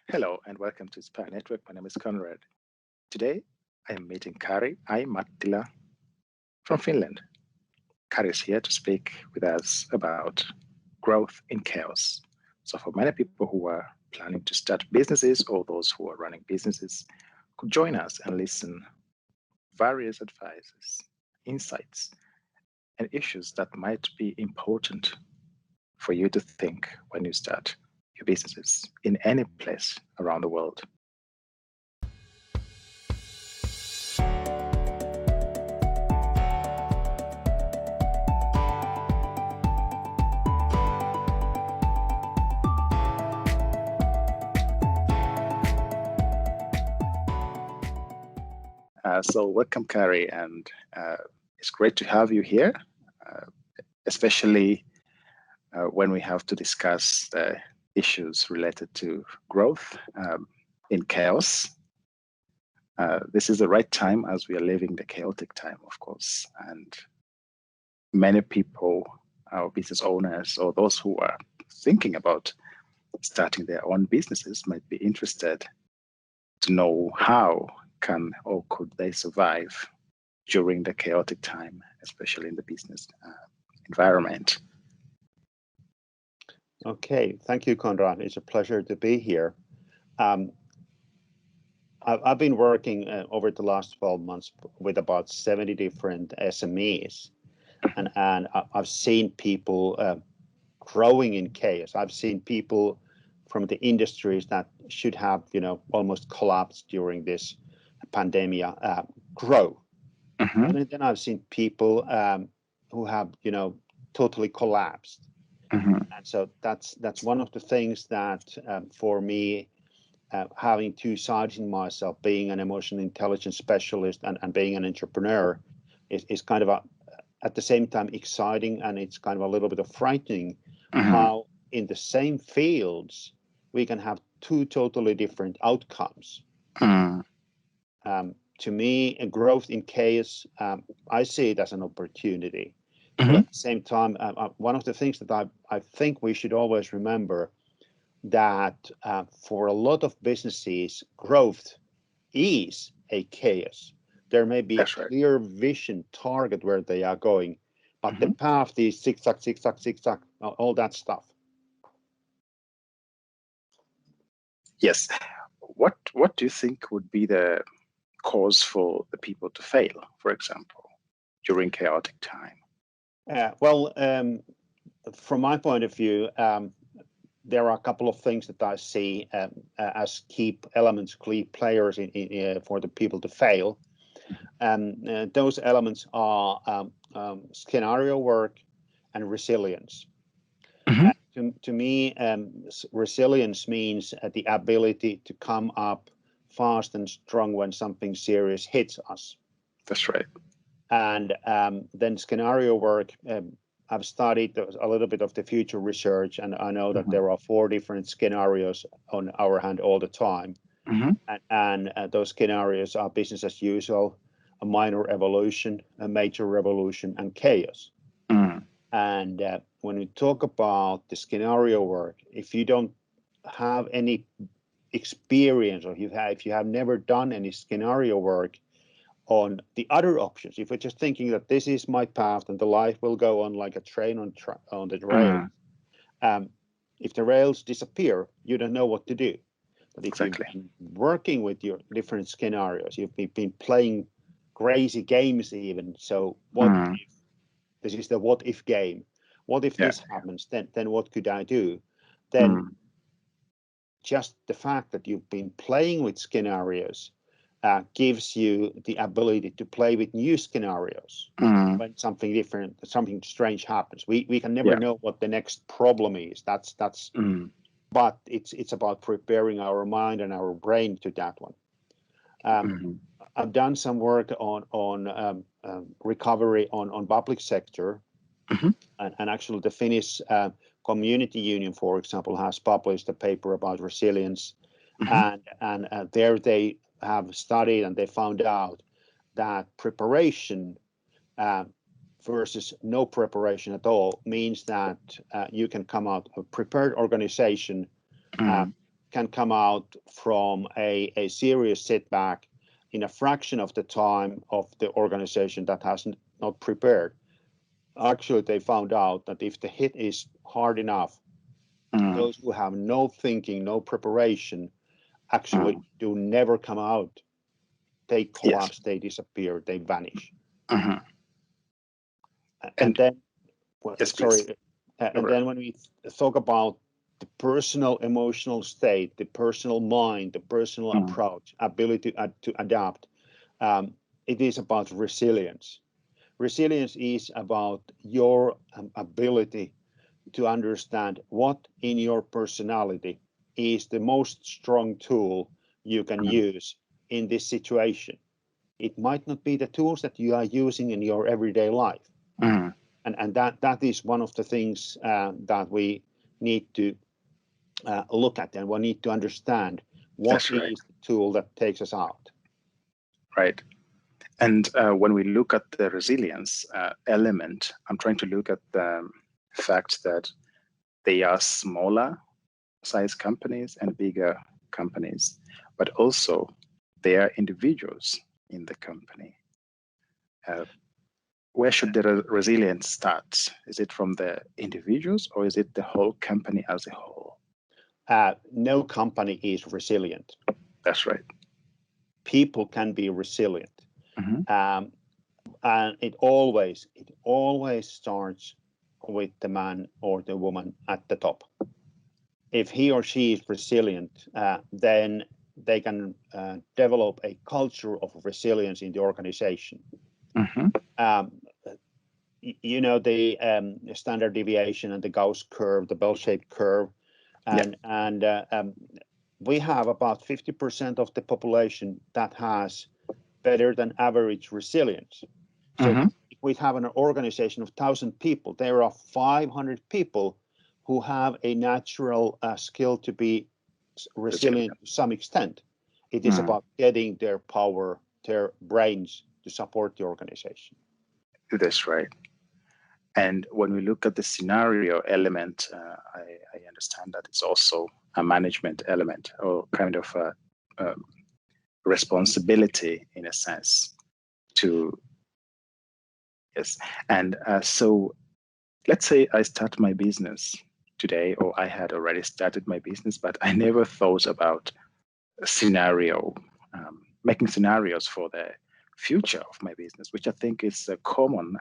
Hello and welcome to Spire Network. My name is Conrad. Today I am meeting Kari Mattila from Finland. Kari is here to speak with us about growth in chaos. So, for many people who are planning to start businesses or those who are running businesses, could join us and listen various advices, insights, and issues that might be important for you to think when you start your businesses in any place around the world. So welcome, Kari, and it's great to have you here, especially when we have to discuss the issues related to growth in chaos. This is the right time as we are living the chaotic time, of course, and many people, our business owners, or those who are thinking about starting their own businesses might be interested to know how can or could they survive during the chaotic time, especially in the business environment. Okay, thank you, Conrad. It's a pleasure to be here. I've been working over the last 12 months with about 70 different SMEs, and I've seen people growing in chaos. I've seen people from the industries that should have, almost collapsed during this pandemic grow. Mm-hmm. And then I've seen people who have, totally collapsed. Mm-hmm. And so that's one of the things that for me, having two sides in myself, being an emotional intelligence specialist and being an entrepreneur is kind of at the same time exciting, and it's kind of a little bit of frightening how in the same fields we can have two totally different outcomes. To me, a growth in chaos, I see it as an opportunity. But at the same time, one of the things that I think we should always remember that for a lot of businesses, growth is a chaos. There may be That's a right. clear vision target where they are going, but the path is zigzag, zigzag, zigzag, all that stuff. Yes. What do you think would be the cause for the people to fail, for example, during chaotic time? Well, from my point of view, there are a couple of things that I see as key elements, key players for the people to fail. Those elements are scenario work and resilience. To me, resilience means the ability to come up fast and strong when something serious hits us. That's right. And then scenario work, I've studied a little bit of the future research, and I know that there are 4 different scenarios on our hand all the time. And those scenarios are business as usual, a minor evolution, a major revolution, and chaos. And when we talk about the scenario work, if you don't have any experience, or if you have never done any scenario work on the other options, if we're just thinking that this is my path and the life will go on like a train on the rails, if the rails disappear, you don't know what to do. But if you've been working with your different scenarios, you've been playing crazy games even. So what if this is the what if game? What if this happens? Then what could I do? Then just the fact that you've been playing with scenarios gives you the ability to play with new scenarios when something different, something strange happens. We can never know what the next problem is. That's but it's about preparing our mind and our brain to that one. I've done some work on recovery on public sector, and actually the Finnish Community Union, for example, has published a paper about resilience, and there they have studied and they found out that preparation versus no preparation at all means that you can come out a prepared organization can come out from a serious setback in a fraction of the time of the organization that has not prepared. Actually, they found out that if the hit is hard enough, those who have no thinking, no preparation, actually do never come out. They collapse, they disappear, they vanish. And then, and then when we talk about the personal emotional state, the personal mind, the personal approach, ability to adapt, it is about resilience. Resilience is about your ability to understand what in your personality is the most strong tool you can use in this situation. It might not be the tools that you are using in your everyday life. And that is one of the things that we need to look at, and we need to understand what is the tool that takes us out. Right. And when we look at the resilience element, I'm trying to look at the fact that they are smaller size companies and bigger companies, but also they are individuals in the company. Where should the resilience start? Is it from the individuals, or is it the whole company as a whole? No company is resilient. That's right. People can be resilient. And it always starts with the man or the woman at the top. If he or she is resilient, then they can develop a culture of resilience in the organization. You know, the standard deviation and the Gauss curve, the bell-shaped curve, and we have about 50% of the population that has better than average resilience. So if we have an organization of 1,000 people, there are 500 people who have a natural skill to be resilient to some extent. It is about getting their power, their brains to support the organization. That's right. And when we look at the scenario element, I understand that it's also a management element, or kind of a responsibility in a sense to, yes. And so let's say I start my business today, or I had already started my business, but I never thought about a scenario, making scenarios for the future of my business, which I think is a common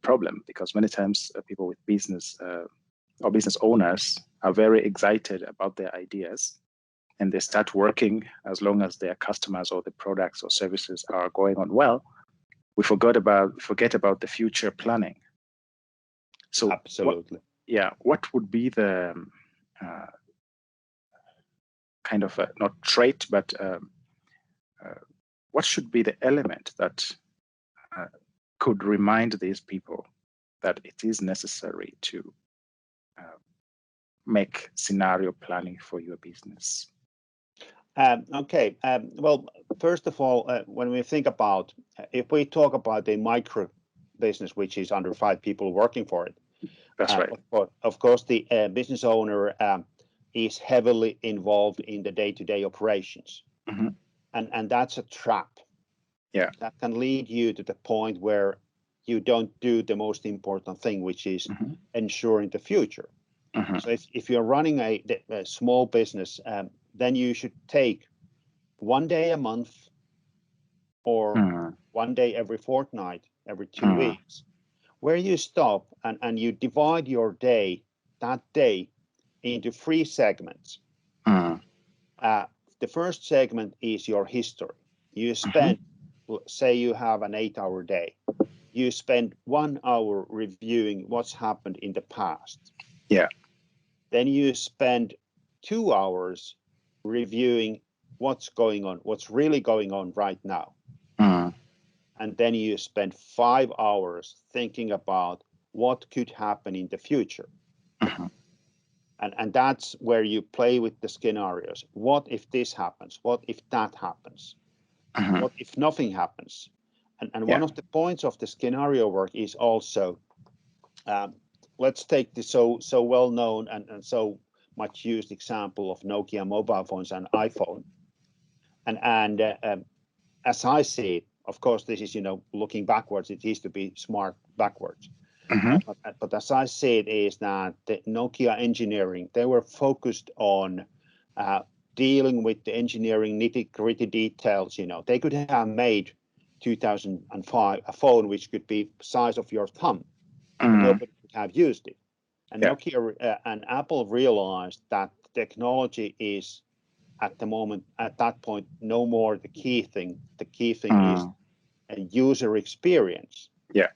problem, because many times people with business or business owners are very excited about their ideas, and they start working as long as their customers or the products or services are going on well. We forget about the future planning. So absolutely, what would be the kind of not trait, but what should be the element that could remind these people that it is necessary to make scenario planning for your business? Okay. Well, first of all, when we think about, if we talk about a micro business, which is under 5 people working for it, that's right. Of course, the business owner is heavily involved in the day-to-day operations, and that's a trap. Yeah, that can lead you to the point where you don't do the most important thing, which is ensuring the future. So if you're running a small business, then you should take 1 day a month, or 1 day every fortnight, every 2 weeks, where you stop and you divide your day, that day, into 3 segments. The first segment is your history. You spend, say you have an 8-hour day. You spend 1 hour reviewing what's happened in the past. Yeah. Then you spend 2 hours reviewing what's going on, what's really going on right now. And then you spend 5 hours thinking about what could happen in the future. And that's where you play with the scenarios. What if this happens? What if that happens? What if nothing happens? And one of the points of the scenario work is also, let's take the so well-known and so much used example of Nokia mobile phones and iPhone. And as I see it, of course, this is, looking backwards, it needs to be smart backwards. But as I see it is that the Nokia engineering, they were focused on dealing with the engineering nitty-gritty details. They could have made 2005 a phone which could be size of your thumb. Nobody could have used it. And Nokia and Apple realized that technology is at that point, no more the key thing. The key thing is a user experience. Yeah.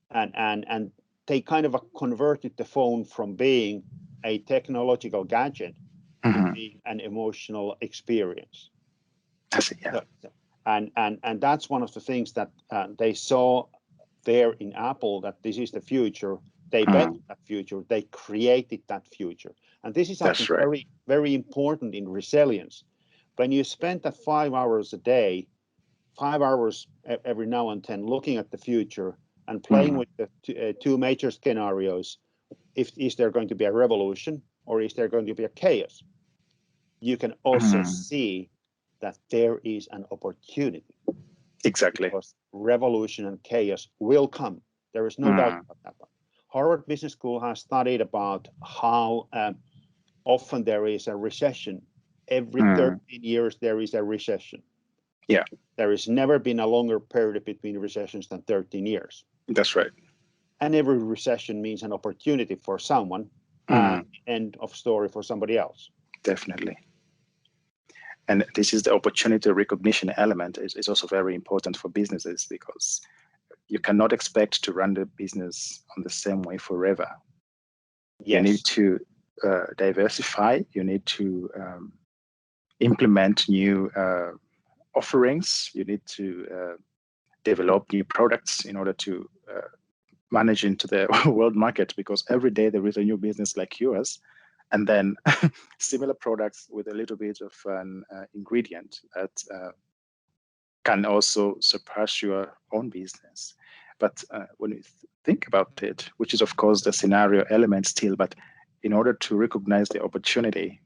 And they kind of converted the phone from being a technological gadget to being an emotional experience. I see, yeah. And that's one of the things that they saw there in Apple, that this is the future. They bet that future. They created that future. And this is something very, very important in resilience. When you spend that 5 hours a day, 5 hours every now and then looking at the future and playing with the two major scenarios, is there going to be a revolution or is there going to be a chaos? You can also see that there is an opportunity. Exactly. Because revolution and chaos will come. There is no doubt about that one. Harvard Business School has studied about how often there is a recession. Every 13 years, there is a recession. Yeah. There has never been a longer period between recessions than 13 years. That's right. And every recession means an opportunity for someone, end of story for somebody else. Definitely. And this is the opportunity recognition element is also very important for businesses, because you cannot expect to run the business on the same way forever. Yes. You need to diversify. You need to implement new offerings. You need to develop new products in order to manage into the world market, because every day there is a new business like yours, and then similar products with a little bit of an ingredient that can also surpass your own business. But when you think about it, which is of course the scenario element still, but in order to recognize the opportunity,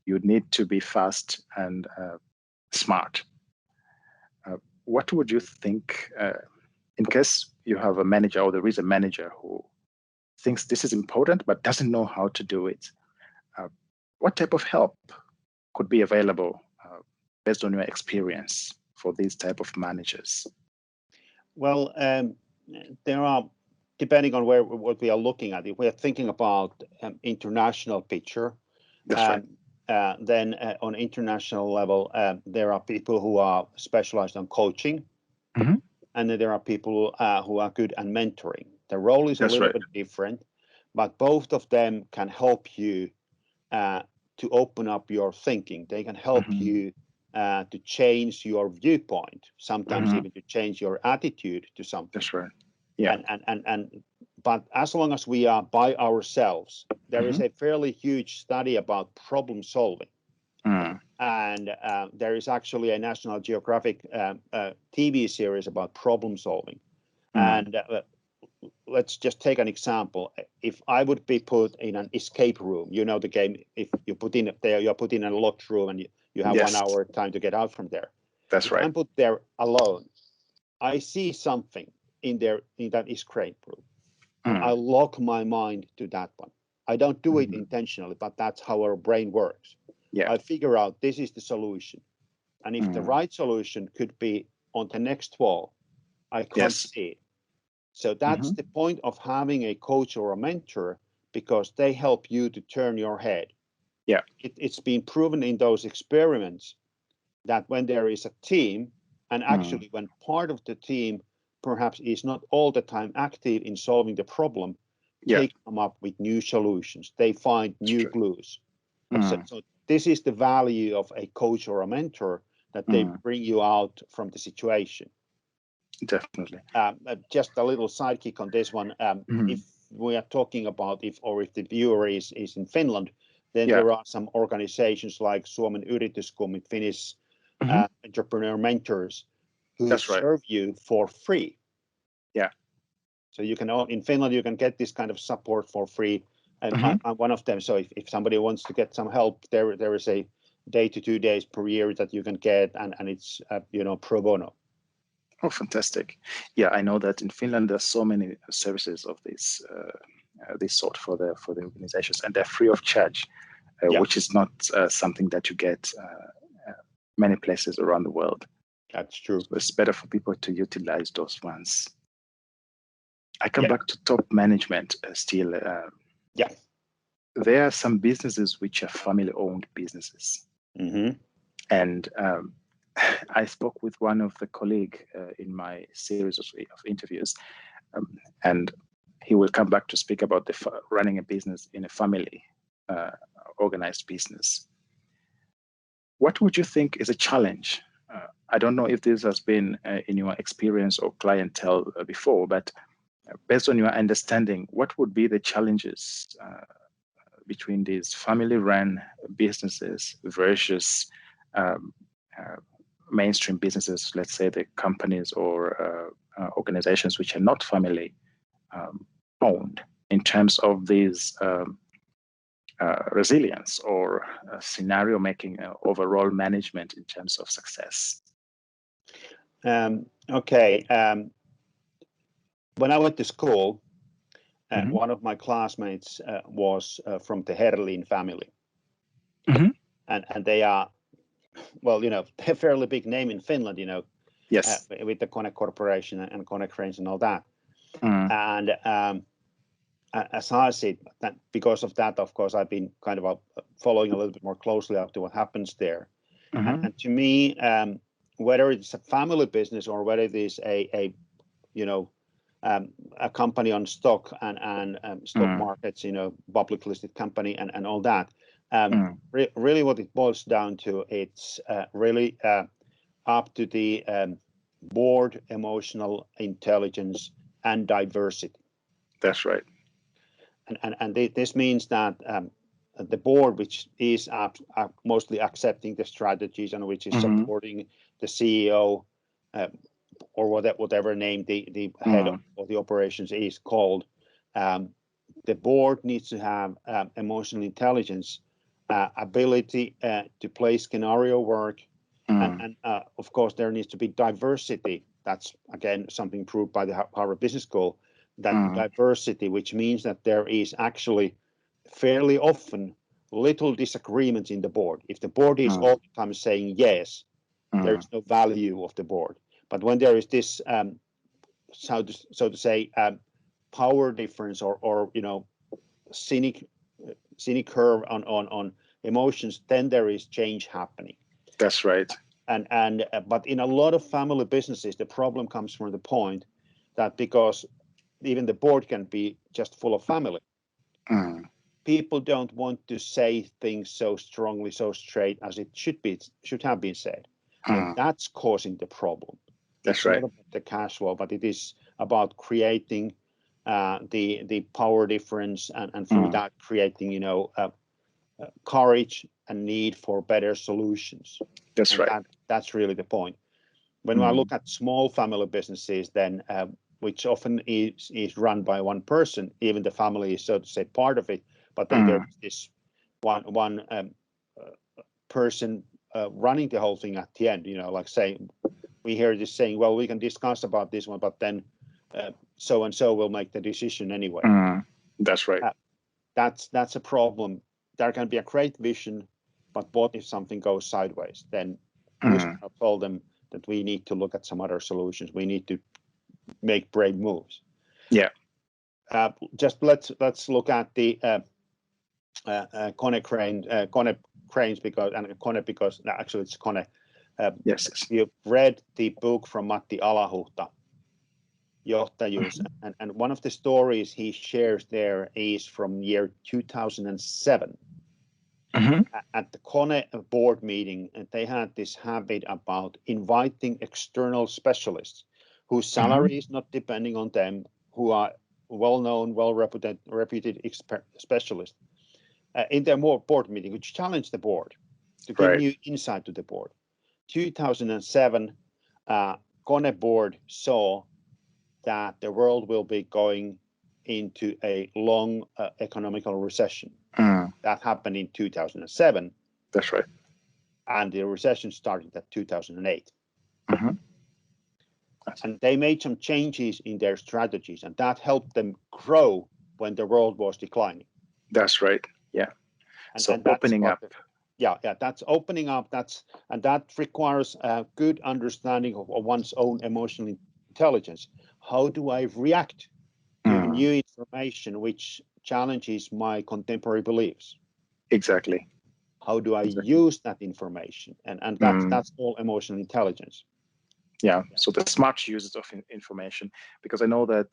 you need to be fast and smart. What would you think in case you have a manager, or there is a manager who thinks this is important but doesn't know how to do it? What type of help could be available based on your experience for these type of managers? Well, there are, depending on what we are looking at, if we are thinking about international picture, That's right. then on international level, there are people who are specialized on coaching, and then there are people who are good at mentoring. The role is a little bit different, but both of them can help you to open up your thinking. They can help you to change your viewpoint, sometimes even to change your attitude to something. That's right. Yeah. But as long as we are by ourselves, there is a fairly huge study about problem solving. And there is actually a National Geographic TV series about problem solving. And let's just take an example. If I would be put in an escape room, you know the game, if you put in there, you're put in a locked room and you have 1 hour time to get out from there. That's right. I'm put there alone. I see something in that escape room. And I lock my mind to that one. I don't do it intentionally, but that's how our brain works. Yeah. I figure out this is the solution. And if the right solution could be on the next wall, I can't see it. So that's the point of having a coach or a mentor, because they help you to turn your head. Yeah. It's been proven in those experiments that when there is a team, and actually when part of the team perhaps is not all the time active in solving the problem, they come up with new solutions. They find new clues. So this is the value of a coach or a mentor, that they bring you out from the situation. Definitely. Just a little sidekick on this one. If we are talking about if the viewer is in Finland, then there are some organizations like Suomen Yrityskummi, Finnish entrepreneur mentors, who serve you for free. Yeah. So you can, in Finland, you can get this kind of support for free. And I'm one of them. So if somebody wants to get some help, there is a day to 2 days per year that you can get, and it's pro bono. Oh, fantastic! Yeah, I know that in Finland there's so many services of this sort for the organizations, and they're free of charge, which is not something that you get many places around the world. That's true. So it's better for people to utilize those ones. I come back to top management still. There are some businesses which are family-owned businesses. And I spoke with one of the colleagues in my series of interviews, and he will come back to speak about running a business in a family organized business. What would you think is a challenge? I don't know if this has been in your experience or clientele before, but based on your understanding, what would be the challenges between these family-run businesses versus mainstream businesses, let's say the companies or organizations which are not family owned, in terms of these resilience or scenario making, overall management in terms of success? When I went to school, one of my classmates was from the Herlin family. And they are, a fairly big name in Finland, Yes. With the Kone Corporation and Konecranes and all that. And as I see that, because of that, of course, I've been kind of following a little bit more closely up to what happens there. And to me, whether it's a family business or whether it is a company on stock and stock markets, public listed company and all that, really what it boils down to, it's really up to the board emotional intelligence and diversity. That's right. And this means that the board, which is mostly accepting the strategies and which is supporting the CEO or whatever name the head of the operations is called, the board needs to have emotional intelligence, ability to play scenario work, and of course there needs to be diversity. That's again something proved by the Harvard Business School. That diversity, which means that there is actually fairly often little disagreements in the board. If the board is all the time saying yes, there is no value of the board. But when there is this, so to say, power difference or cynic curve on emotions, then there is change happening. That's right. But in a lot of family businesses, the problem comes from the point that because even the board can be just full of family. People don't want to say things so strongly, so straight as it should have been said. And that's causing the problem. That's it's right. not about the cash flow, but it is about creating the power difference and through that creating, courage and need for better solutions. That's right. That's really the point. When I look at small family businesses, then which often is run by one person, even the family is, so to say, part of it. But then there's this one person running the whole thing at the end. Like say, we hear this saying, well, we can discuss about this one, but then so and so will make the decision anyway. That's right. That's a problem. There can be a great vision, but what if something goes sideways? Then who's going to tell them that we need to look at some other solutions? We need to make brave moves. Yeah. Just let's look at the Konecranes because actually it's Kone. Yes. You read the book from Matti Alahuhta, Johtajuus, and one of the stories he shares there is from year 2007. At the Kone board meeting, they had this habit about inviting external specialists whose salary is not depending on them, who are well-known, well-reputed specialists in their board meeting, which challenged the board to give new insight to the board. 2007, Kone board saw that the world will be going into a long economical recession. That happened in 2007. That's right. And the recession started at 2008. Mm-hmm. And they made some changes in their strategies, and that helped them grow when the world was declining. That's right. Yeah. So And that's opening up. That's opening up. That requires a good understanding of one's own emotional intelligence. How do I react to new information which challenges my contemporary beliefs? Exactly. How do I use that information? And that's all emotional intelligence. Yeah. So the smart uses of information, because I know that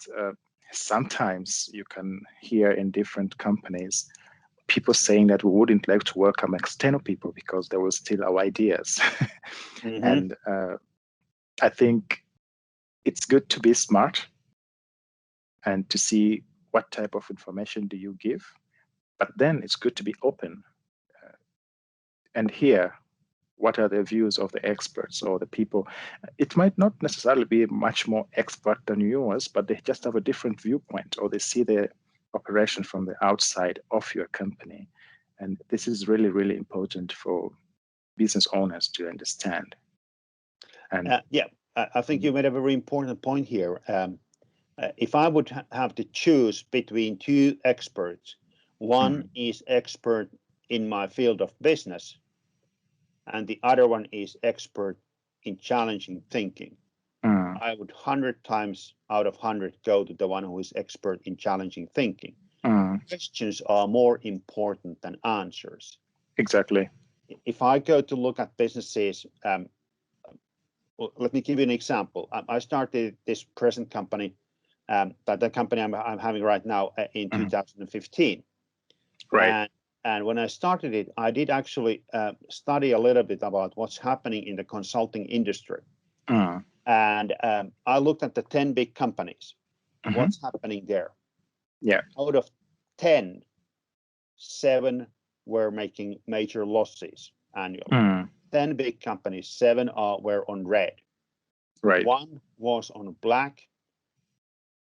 sometimes you can hear in different companies people saying that we wouldn't like to welcome external people because they will steal our ideas. And I think it's good to be smart and to see what type of information do you give, but then it's good to be open and hear what are the views of the experts or the people. It might not necessarily be much more expert than yours, but they just have a different viewpoint, or they see the operation from the outside of your company. And this is really, really important for business owners to understand. And I think you made a very important point here. If I would have to choose between two experts, one is expert in my field of business, and the other one is expert in challenging thinking, I would 100 times out of 100 go to the one who is expert in challenging thinking. Questions are more important than answers. Exactly. If I go to look at businesses, let me give you an example. I started this present company, the company I'm having right now, in 2015. Right. And when I started it, I did actually study a little bit about what's happening in the consulting industry. And I looked at the 10 big companies. What's happening there? Yeah. Out of 10, 7 were making major losses annually. 10 big companies, 7 were on red. Right. 1 was on black,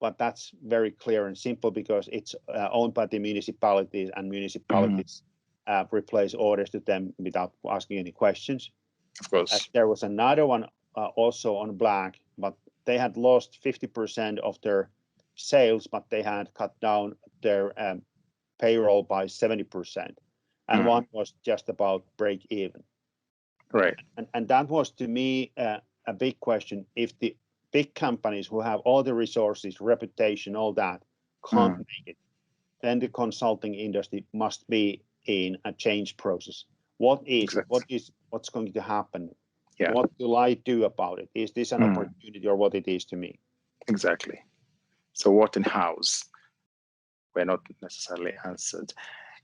but that's very clear and simple because it's owned by the municipalities, and municipalities replace orders to them without asking any questions. Of course. There was another one also on black, but they had lost 50% of their sales, but they had cut down their payroll by 70%. And one was just about break even. Right. And that was, to me, a big question. If the big companies who have all the resources, reputation, all that, can't make it, then the consulting industry must be in a change process. What's going to happen? Yeah. What will I do about it? Is this an opportunity or what it is to me? Exactly. So what and hows were not necessarily answered.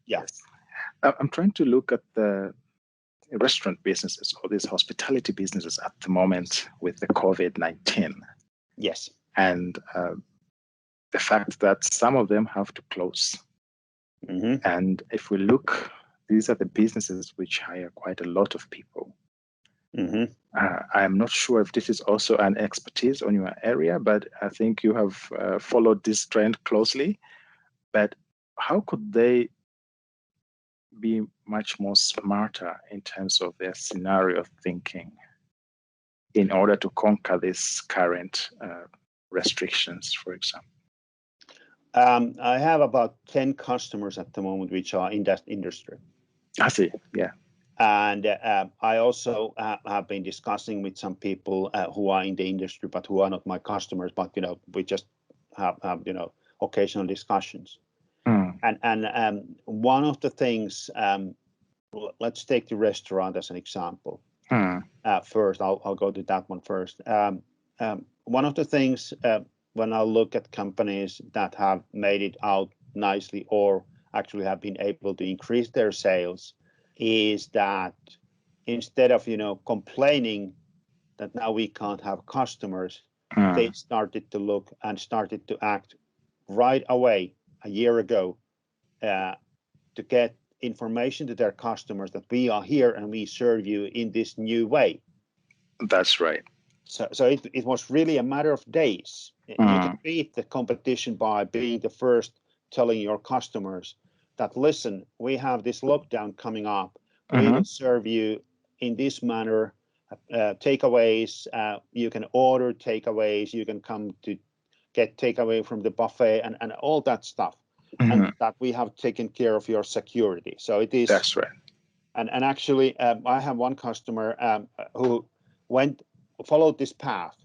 Yes. I'm trying to look at the restaurant businesses or these hospitality businesses at the moment with the COVID-19. Yes. And the fact that some of them have to close. And if we look, these are the businesses which hire quite a lot of people. I'm not sure if this is also an expertise on your area, but I think you have followed this trend closely. But how could they be much more smarter in terms of their scenario thinking in order to conquer these current restrictions, for example? I have about 10 customers at the moment which are in that industry. I see, yeah. And I also have been discussing with some people who are in the industry, but who are not my customers, but, we just have occasional discussions. And one of the things, let's take the restaurant as an example. First, I'll go to that one first. One of the things when I look at companies that have made it out nicely or actually have been able to increase their sales is that instead of, complaining that now we can't have customers, they started to look and started to act right away a year ago to get information to their customers that we are here and we serve you in this new way. That's right. So it was really a matter of days. You can beat the competition by being the first, telling your customers that, listen, we have this lockdown coming up. We will serve you in this manner. Takeaways, you can order takeaways, you can come to get takeaway from the buffet and all that stuff. And that we have taken care of your security. So it is. That's right. And actually, I have one customer who followed this path.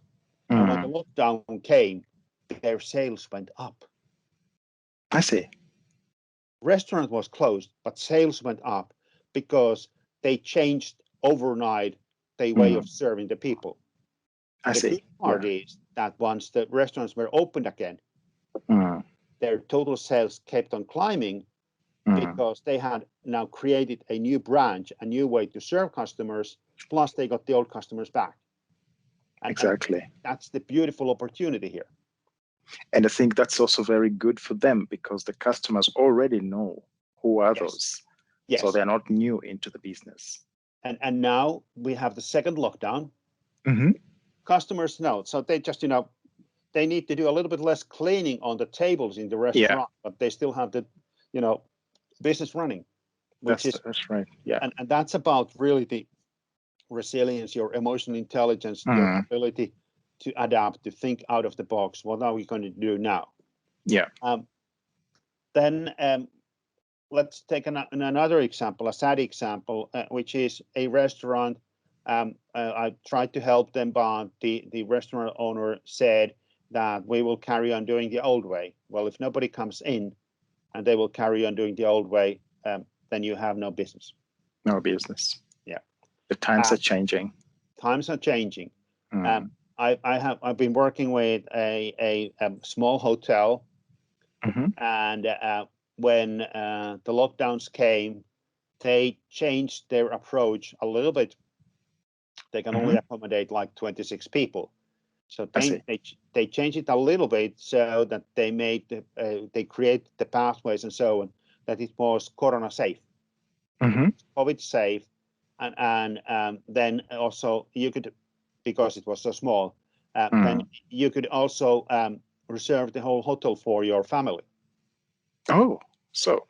And when the lockdown came, their sales went up. I see. Restaurant was closed, but sales went up because they changed overnight their way of serving the people. I see. The good part is that once the restaurants were opened again, their total sales kept on climbing because they had now created a new branch, a new way to serve customers, plus they got the old customers back. Exactly. And that's the beautiful opportunity here. And I think that's also very good for them because the customers already know who are those. Yes. So they're not new into the business. And now we have the second lockdown. Customers know. So they just, they need to do a little bit less cleaning on the tables in the restaurant, but they still have the, business running. That's right. Yeah. And that's about really the resilience, your emotional intelligence, your ability to adapt, to think out of the box. What are we going to do now? Yeah. Then let's take another example, a sad example, which is a restaurant. I tried to help them, but the restaurant owner said that we will carry on doing the old way. Well, if nobody comes in and they will carry on doing the old way, then you have no business. No business. Yeah. The times are changing. Times are changing. I've been working with a small hotel, and when the lockdowns came, they changed their approach a little bit. They can only accommodate like 26 people. So they changed it a little bit so that they made they create the pathways and so on that it was Corona safe, COVID safe, and then also you could, because it was so small, then you could also reserve the whole hotel for your family. Oh, so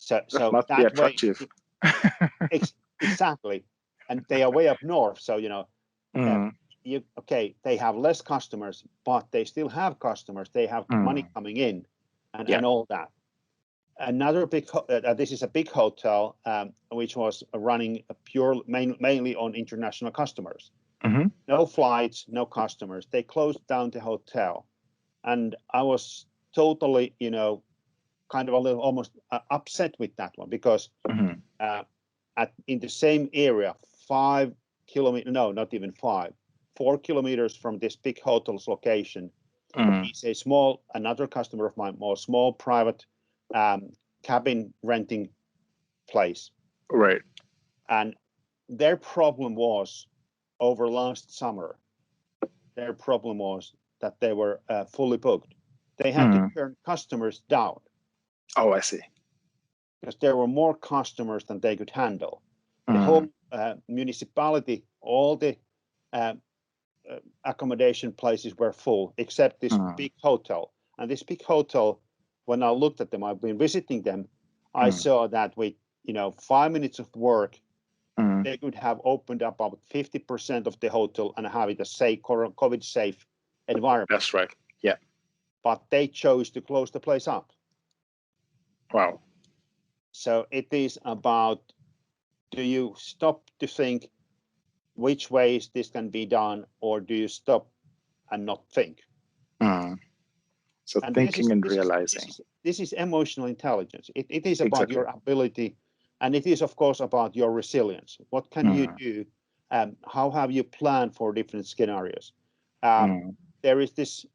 that must be attractive. Exactly, and they are way up north, so they have less customers, but they still have customers. They have money coming in, and all that. Another big, this is a big hotel, which was running mainly on international customers. No flights, no customers. They closed down the hotel, and I was totally, kind of a little almost upset with that one because in the same area, 4 kilometers from this big hotel's location, is another customer of mine, more small private cabin renting place. Right. And their problem was over last summer, their problem was that they were fully booked. They had to turn customers down. Oh, I see. Because there were more customers than they could handle. The whole municipality, all the accommodation places were full, except this big hotel. And this big hotel, when I looked at them, I've been visiting them, I saw that with 5 minutes of work, they could have opened up about 50% of the hotel and have it a safe, COVID-safe environment. That's right. Yeah. But they chose to close the place up. Wow. So it is about, do you stop to think which ways this can be done, or do you stop and not think? So and thinking and realizing. This is emotional intelligence. It is about your ability, and it is, of course, about your resilience. What can you do? How have you planned for different scenarios? There is this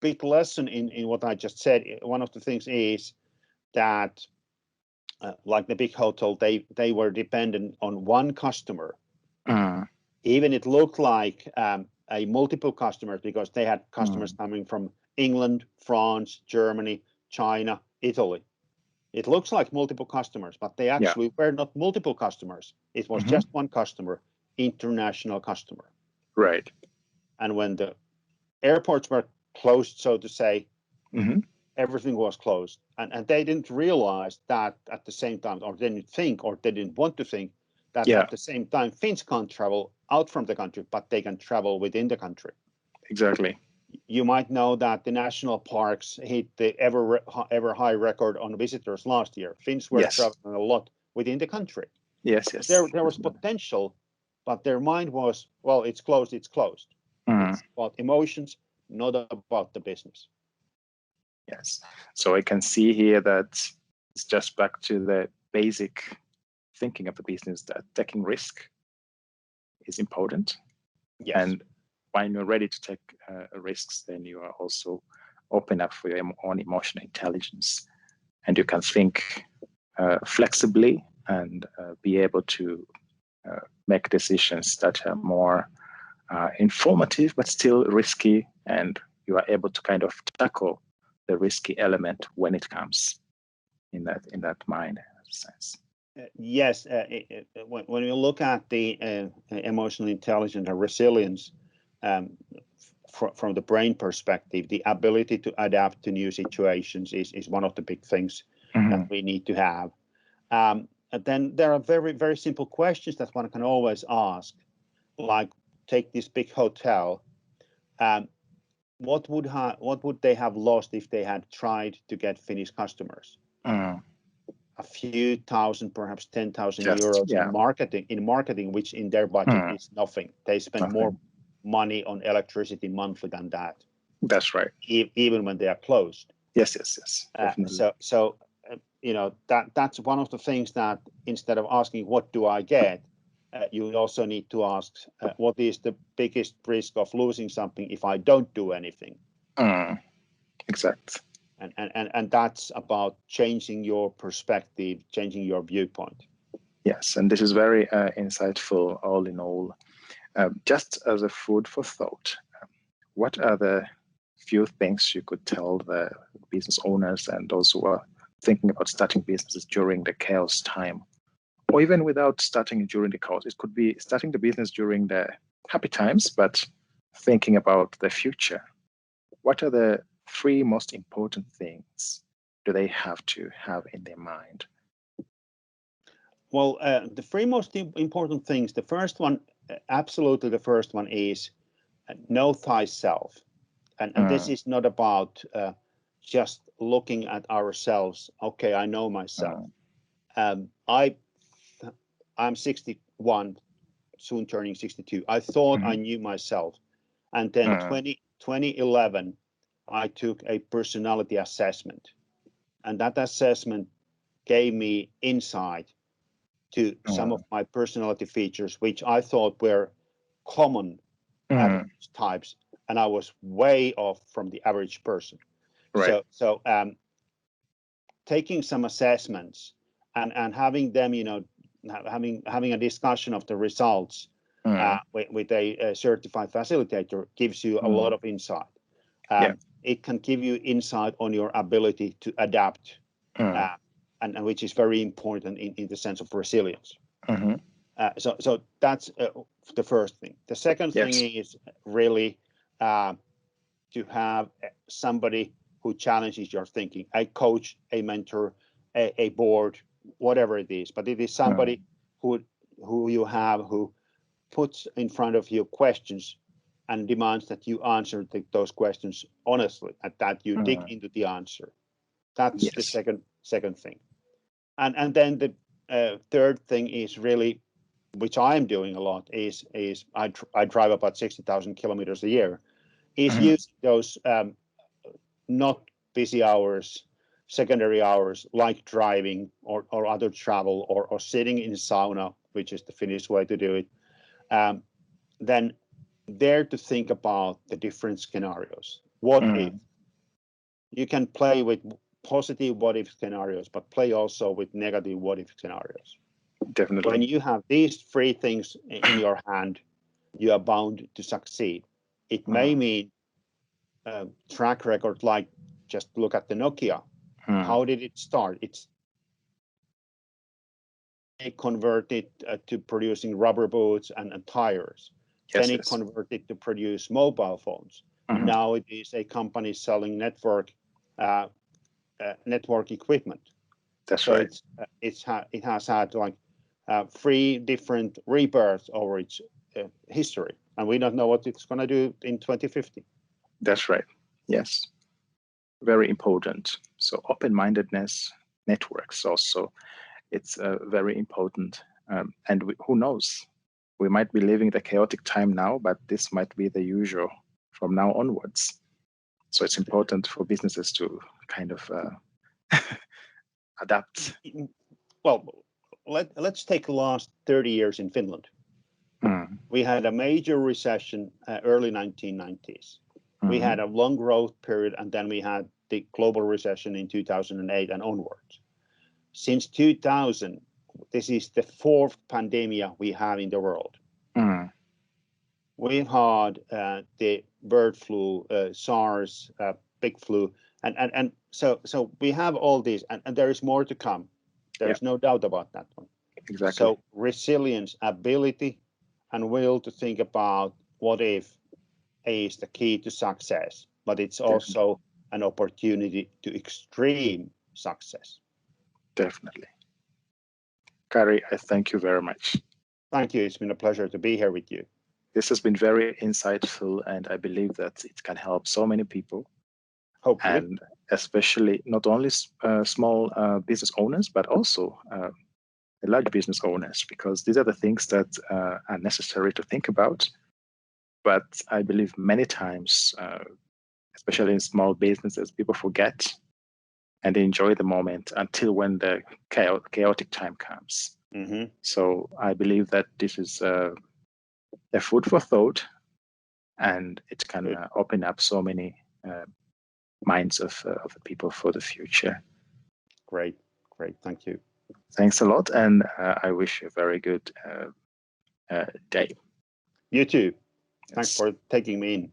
big lesson in what I just said. One of the things is that, like the big hotel, they were dependent on one customer. Even it looked like a multiple customers, because they had customers coming from England, France, Germany, China, Italy. It looks like multiple customers, but they actually were not multiple customers. It was just one customer, international customer. Right. And when the airports were closed, so to say. Mm-hmm. Everything was closed, and they didn't realize that at the same time, or they didn't think, or they didn't want to think that Yeah. at the same time Finns can't travel out from the country, but they can travel within the country. Exactly. You might know that the national parks hit the ever high record on visitors last year. Finns were Yes. traveling a lot within the country. Yes, yes. There was potential, but their mind was, well, it's closed, it's closed. Mm. It's about emotions, not about the business. Yes. So I can see here that it's just back to the basic thinking of the business, that taking risk is important. Yes. And when you're ready to take risks, then you are also open up for your own emotional intelligence, and you can think flexibly and be able to make decisions that are more informative but still risky, and you are able to kind of tackle the risky element when it comes in that mind sense. Yes, when you look at the emotional intelligence and resilience from the brain perspective, the ability to adapt to new situations is one of the big things that we need to have. And then there are very, very simple questions that one can always ask, like take this big hotel. What would they have lost if they had tried to get Finnish customers? A few thousand, perhaps 10,000 euros in marketing, which in their budget is nothing. They spend more money on electricity monthly than that. That's right. Even when they are closed. Yes. Definitely. So that's one of the things that instead of asking what do I get, you also need to ask what is the biggest risk of losing something if I don't do anything. Exact. And that's about changing your perspective, changing your viewpoint. Yes, and this is very insightful all in all. Just as a food for thought, what are the few things you could tell the business owners and those who are thinking about starting businesses during the chaos time, or even without starting during the chaos? It could be starting the business during the happy times, but thinking about the future. What are the 3 most important things do they have to have in their mind? Well, the 3 most important things, the first one, absolutely the first one is know thyself. And this is not about just looking at ourselves. Okay, I know myself. I'm 61, soon turning 62. I thought I knew myself. And then 2011, I took a personality assessment. And that assessment gave me insight to some of my personality features, which I thought were common average types. And I was way off from the average person. Right. So taking some assessments and having them, having a discussion of the results with a certified facilitator gives you a lot of insight. It can give you insight on your ability to adapt, and which is very important in the sense of resilience. So that's the first thing. The second thing is really to have somebody who challenges your thinking, a coach, a mentor, a board, whatever it is. But it is somebody who you have who puts in front of you questions and demands that you answer those questions honestly, and that you dig into the answer. That's the second thing. And then the third thing is really, which I'm doing a lot, is I drive about 60,000 kilometers a year, is using those not busy hours, secondary hours, like driving or other travel or sitting in sauna, which is the Finnish way to do it, then there to think about the different scenarios. What if? You can play with positive what if scenarios, but play also with negative what if scenarios. Definitely. When you have these 3 things in your hand, you are bound to succeed. It may mean track record, like just look at the Nokia. How did it start? It's converted to producing rubber boots and tires. Then it converted to produce mobile phones. And now it is a company selling network equipment. That's so right. It has had like 3 different rebirths over its history, and we don't know what it's going to do in 2050. That's right. Yes. Very important. So open-mindedness, networks also, it's very important. And who knows? We might be living the chaotic time now, but this might be the usual from now onwards. So it's important for businesses to kind of adapt. Well, let's take the last 30 years in Finland. We had a major recession early 1990s. We had a long growth period, and then we had the global recession in 2008 and onwards. Since 2000, this is the 4th pandemic we have in the world. We've had the bird flu, SARS, pig flu, and so we have all these, and there is more to come. There's no doubt about that one. Exactly. So resilience, ability, and will to think about what if is the key to success, but it's also an opportunity to extreme success. Definitely. Kari, I thank you very much. Thank you. It's been a pleasure to be here with you. This has been very insightful, and I believe that it can help so many people. Hopefully. And especially not only small business owners, but also large business owners, because these are the things that are necessary to think about. But I believe many times, especially in small businesses, people forget and enjoy the moment until when the chaotic time comes. So I believe that this is a food for thought, and it can open up so many minds of the people for the future. Great. Thank you. Thanks a lot, and I wish you a very good day. You too. Yes. Thanks for taking me in.